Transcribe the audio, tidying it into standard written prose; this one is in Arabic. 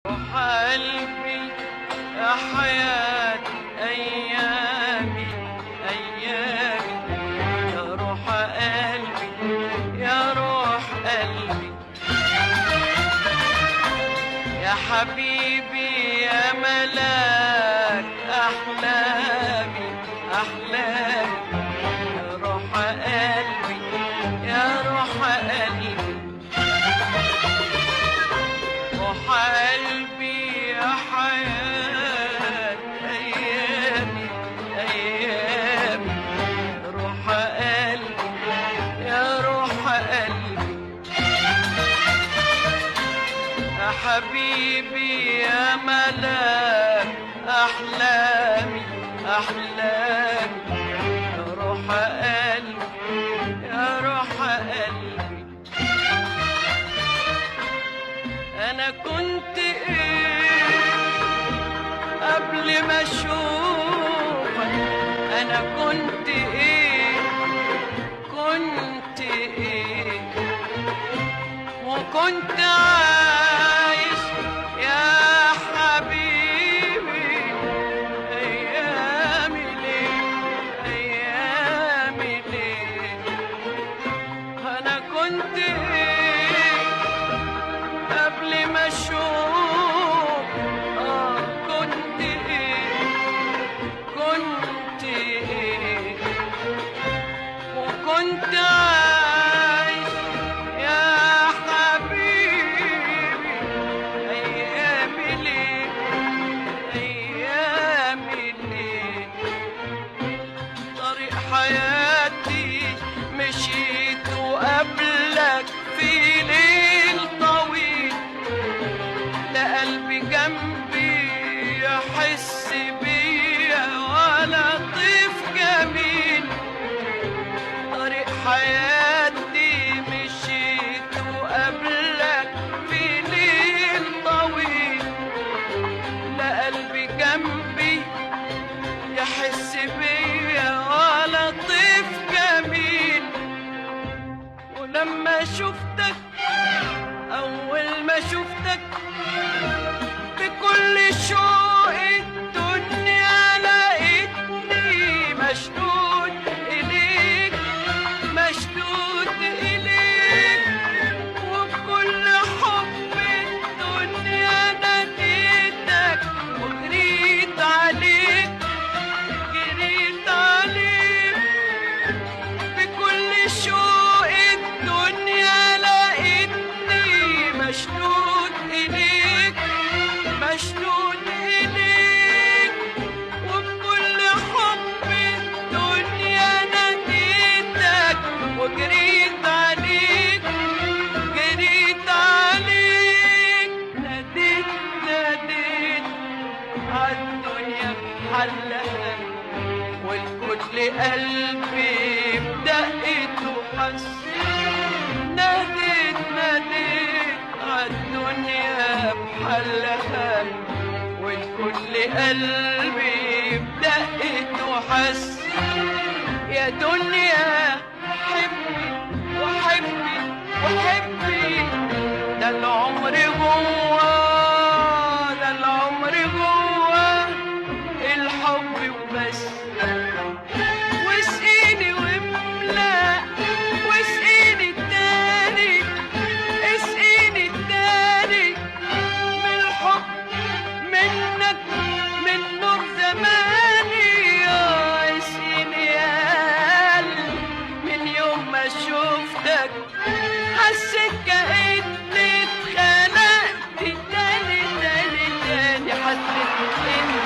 قلبي يا حياة أيامي أيامي، يا روح قلبي يا روح قلبي، يا حبيبي يا ملاك أحلامي أحلامي، يا روح قلبي يا روح قلبي، روح قلبي يا حياة أيامي أيامي، روح قلبي يا روح قلبي، يا حبيبي يا ملاك أحلامي أحلامي، يا روح قلبي يا روح قلبي. أنا كنت إيه قبل ما أشوفك؟ أنا كنت إيه كنت إيه وكنت عايش يا حبيبي أيامي ليه أيامي ليه؟ أنا كنت إيه قبل ما أشوف؟ كنت إيه كنت إيه وكنت عايش يا حبيبي أيامي ليه أيامي ليه؟ طريق حياتي مشيت وقبلك في ليل طويل، لا قلبي جنبي يحس بيا ولا طيف جميل. طريق حياتي مشيت وقبلك في ليل طويل، لا قلبي جنبي يحس بيا ولا طيف جميل. ولما شفتك أول ما شفتك بكل شوق الدنيا لقيتني مشدود إليك مشدود إليك، وبكل حب الدنيا ناديتك وجريت عليك جريت عليك، بكل شوق الدنيا لقيتني مشدود إليك مشدود إليك، وبكل حب الدنيا ناديتك وجريت عليك جريت عليك. ناديت ناديت عالدنيا بحلها، والكل قلبي بدقته حس. ناديت ناديت عالدنيا بحلها، والكل قلبي بدقته حس. يا دنيا حبي وحبي وحبي، ده العمر جوا ده العمر جوا الحب وبس. واسقيني واملأ واسقيني التاني اسقيني التاني من الحب منك من نور زماني. اسقيني يا قلبي من يوم ما شفتك حسيت كأني اتخلقت تاني تاني تاني، حسيت إني